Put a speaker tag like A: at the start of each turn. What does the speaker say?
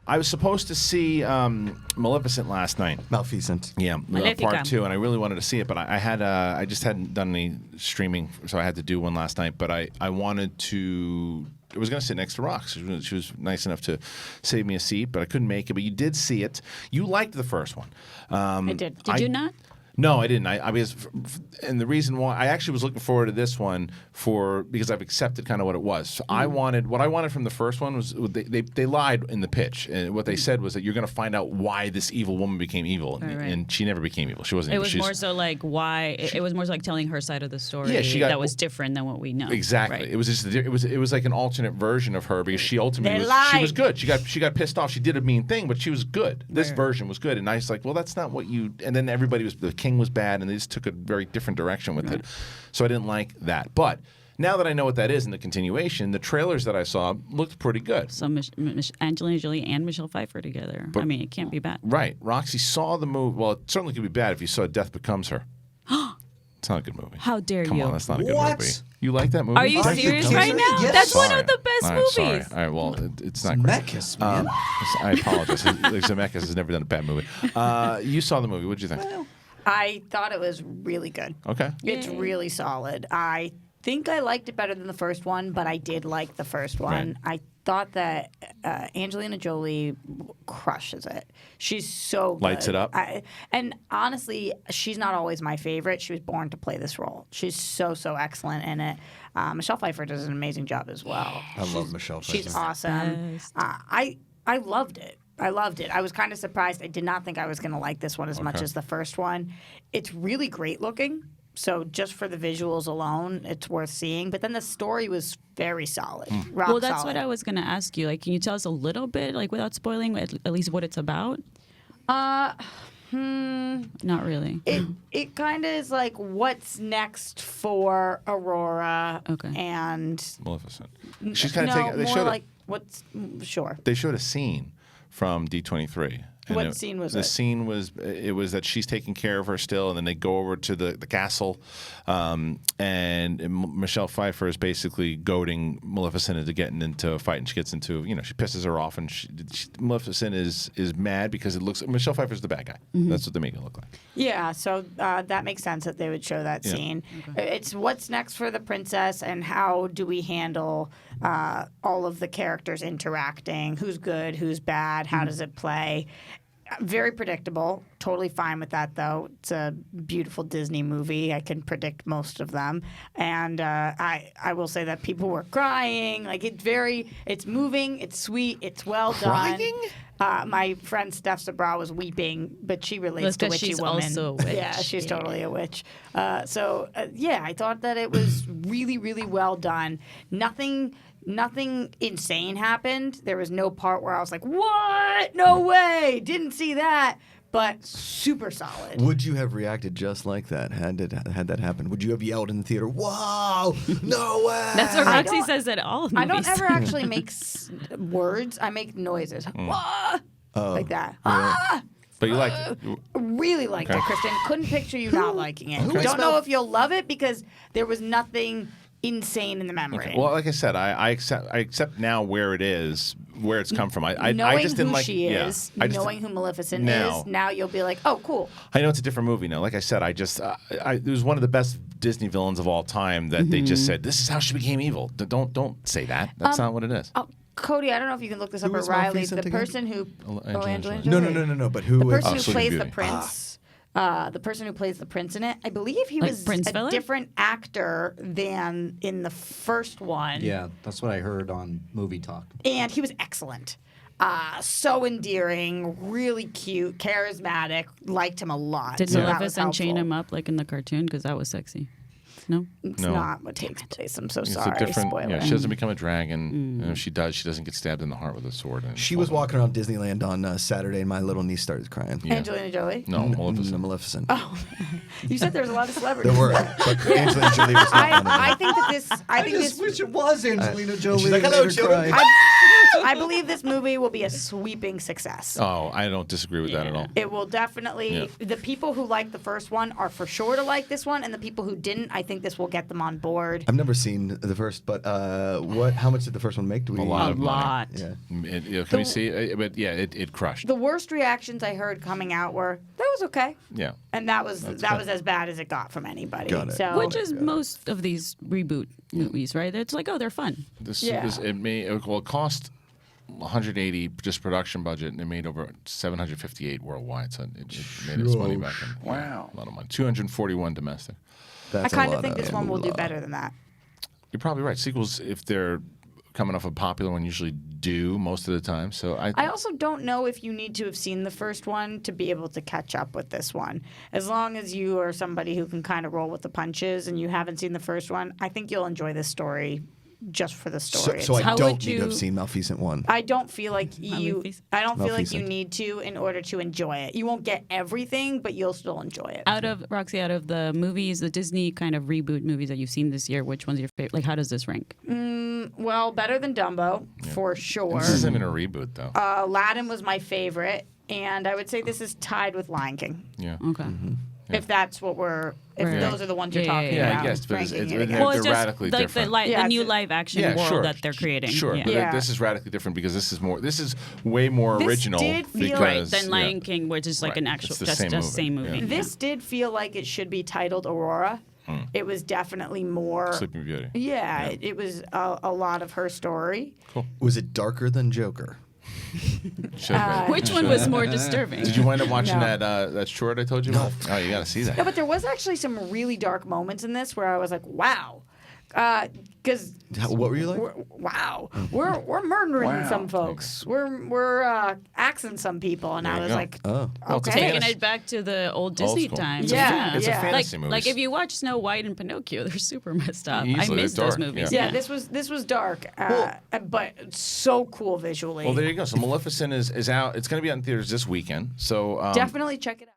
A: I was supposed to see Maleficent last night.
B: Maleficent.
A: Yeah, part 2, and I really wanted to see it, but I just hadn't done any streaming, so I had to do one last night. But I wanted to. I was going to sit next to Rox. She was nice enough to save me a seat, but I couldn't make it. But you did see it. You liked the first one.
C: I did. Did you not?
A: No, I didn't. And the reason why I actually was looking forward to this one because I've accepted kind of what it was. So what I wanted from the first one was they lied in the pitch, and what they said was that you're going to find out why this evil woman became evil, and she never became evil. She wasn't.
C: It was more so like why. It was more so like telling her side of the story.
A: Yeah,
C: that was different than what we know.
A: Exactly.
C: Right.
A: It was just it was like an alternate version of her because she ultimately she was good. She got pissed off. She did a mean thing, but she was good. This version was good, and I was like, well, that's not what you. And then everybody was the king was bad, and they just took a very different direction with it. So I didn't like that. But now that I know what that is in the continuation, the trailers that I saw looked pretty good.
C: So Angelina Jolie and Michelle Pfeiffer together. But, I mean, it can't be bad.
A: Right. Roxy saw the movie. Well, it certainly could be bad if you saw Death Becomes Her. It's not a good movie.
C: How dare you?
A: Come on, that's not a good movie. You like that movie?
C: Are you serious right now?
B: Yes.
C: That's one of the best movies.
A: Sorry. All right, well, it's not great.
B: Zemeckis, man.
A: I apologize. Zemeckis has never done a bad movie. You saw the movie. What did you think?
D: Well, I thought it was really good.
A: Okay.
D: It's really solid. I think I liked it better than the first one, but I did like the first one.
A: Right.
D: I thought that Angelina Jolie crushes it. She's so good.
A: Lights it up.
D: And honestly, she's not always my favorite. She was born to play this role. She's so excellent in it. Michelle Pfeiffer does an amazing job as well.
B: I love Michelle Pfeiffer.
D: She's awesome. I loved it. I loved it. I was kind of surprised. I did not think I was going to like this one as much as the first one. It's really great looking. So just for the visuals alone, it's worth seeing. But then the story was very solid.
C: Well, that's what I was going to ask you. Like, can you tell us a little bit, like, without spoiling, at least what it's about?
D: Not
C: really.
D: It kind of is like what's next for Aurora and
A: Maleficent. She's kind of taking. They showed
D: like what's sure.
A: They showed a scene from D23.
D: What scene was it?
A: The scene was that she's taking care of her still, and then they go over to the castle, and Michelle Pfeiffer is basically goading Maleficent into getting into a fight, and she gets into she pisses her off, and Maleficent is mad because it looks Michelle Pfeiffer's the bad guy. Mm-hmm. That's what they make it look like.
D: Yeah, so that makes sense that they would show that scene. Okay. It's what's next for the princess, and how do we handle all of the characters interacting? Who's good? Who's bad? How does it play? Very predictable. Totally fine with that, though. It's a beautiful Disney movie. I can predict most of them. And I will say that people were crying. Like, it's moving, it's sweet, it's well done.
A: Crying?
D: My friend Steph Sabra was weeping, but she relates to witchy
C: she's
D: woman.
C: Also a witch.
D: Yeah, she's totally a witch. I thought that it was really, really well done. Nothing insane happened. There was no part where I was like, what? No way. Didn't see that. But super solid.
B: Would you have reacted just like that had that happened? Would you have yelled in the theater, wow, no way?
C: That's what Roxy says at all of movies.
D: I don't ever actually make words. I make noises. Wah! Like that. Ah!
A: But you liked it.
D: Really liked it, Kristen. Couldn't picture you not liking it.
B: Okay.
D: Don't know if you'll love it because there was nothing insane in the memory.
A: Okay. Well, like I said, I accept now where it is, where it's come from. I just didn't like
D: she is, knowing who Maleficent is. Now you'll be like, oh, cool.
A: I know it's a different movie now. Like I said, it was one of the best Disney villains of all time that they just said, this is how she became evil. Don't say that. That's not what it is.
D: Oh, Cody, I don't know if you can look this up, or Riley, the person who
A: Angelina
D: Jolie.
B: No. But who?
D: The person
B: is
D: who plays
A: Beauty.
D: the prince. The person who plays the prince in it, I believe he was
C: Prince
D: a
C: Philip?
D: different actor than in the first one.
E: Yeah, that's what I heard on Movie Talk.
D: And he was excellent. So endearing, really cute, charismatic. Liked him a lot.
C: Did
D: so that was
C: Maleficent chain
D: helpful.
C: him up like in the cartoon? Because that was sexy. No?
D: It's
A: No.
D: not what takes place. I'm so
A: It's
D: sorry.
A: a different.
D: Spoiler.
A: Yeah, she doesn't become a dragon. And if she does, she doesn't get stabbed in the heart with a sword. And
B: She was walking around Disneyland on Saturday, and my little niece started crying.
A: Yeah.
D: Angelina Jolie.
A: No, Maleficent.
B: Maleficent.
D: Oh, you said there's a lot of celebrities.
B: There were, but Angelina Jolie was not one of them.
D: I think that this. I think this.
E: wish it was Angelina Jolie.
B: She's like,
E: that
B: hello,
E: made her
B: children.
E: cry.
D: I believe this movie will be a sweeping success.
A: Oh, I don't disagree with that at all.
D: It will definitely. The people who like the first one are for sure to like this one, and the people who didn't, I think this will get them on board.
B: I've never seen the first, but how much did the first one make? Do we?
A: A lot of money.
C: lot.
B: Yeah.
A: Can we see? But yeah, it crushed.
D: The worst reactions I heard coming out were that was okay,
A: Yeah.
D: and that was as bad as it got from anybody.
B: Got it.
D: So,
C: Which is most of these reboot movies, right? It's like, oh, they're fun.
A: It cost 180 just production budget, and it made over 758 worldwide. So it made its money back. Wow, a lot of money. 241 domestic.
D: I kind of think this one will do better than that.
A: You're probably right. Sequels, if they're coming off a popular one, usually do most of the time. So
D: I also don't know if you need to have seen the first one to be able to catch up with this one. As long as you are somebody who can kind of roll with the punches and you haven't seen the first one, I think you'll enjoy this story just for the story.
B: So I
C: How
B: don't
C: would
B: need to have
C: you-
B: seen Maleficent 1.
D: I don't feel like you.
C: Maleficent.
D: I don't feel like you
B: Maleficent.
D: need to in order to enjoy it. You won't get everything, but you'll still enjoy it.
C: Out of the movies, the Disney kind of reboot movies that you've seen this year, which one's your favorite? Like, how does this rank?
D: Well, better than Dumbo for sure.
A: this isn't even a reboot, though.
D: Aladdin was my favorite, and I would say this is tied with Lion King.
A: Yeah.
C: Okay.
D: If that's what we're, if
C: Right.
D: those are the ones you're
C: Yeah,
D: talking
C: yeah,
A: I
D: about.
A: guess, but
D: ranking
A: it's-
D: it
A: it-
D: against.
C: Well,
A: They're
C: it's just
A: radically
C: like
A: different.
D: Yeah,
C: the new
D: it's-
C: live action world that they're creating.
A: Sure,
C: Yeah.
A: but
D: Yeah.
A: this is radically different because this is way more
D: This
A: original.
D: did feel
A: because,
C: Than Lion
A: yeah.
C: King, which is like
A: Right.
C: an
A: It's
C: actual
A: the
C: just same movie.
A: Yeah.
D: This did feel like it should be titled Aurora. It was definitely more.
A: Sleeping Beauty.
D: Yeah, it was a lot of her story.
B: Was it darker than Joker?
A: Should have been.
C: Which one was more disturbing?
A: Did you wind up watching
D: No.
A: that short I told you about? Oh, you got to see that.
D: Yeah, but there was actually some really dark moments in this where I was like, wow. Because
B: What were you like?
D: we're murdering some folks. We're axing some people, and
A: There
D: I
A: you
D: was
A: go.
D: like,
B: Oh.
A: Well, it's a
D: okay.
C: Taking
A: fantasy-
C: it back to the old Disney
A: school.
C: times.
D: Yeah,
A: It's a
D: yeah.
A: fantasy movie.
C: Like if you watch Snow White and Pinocchio, they're super messed up.
A: Easily,
C: I
A: they're
C: miss those
A: dark,
C: movies.
A: yeah.
D: Yeah, this was dark, but so cool visually.
A: Well, there you go. So Maleficent is out. It's going to be out in theaters this weekend. So
D: Definitely check it out.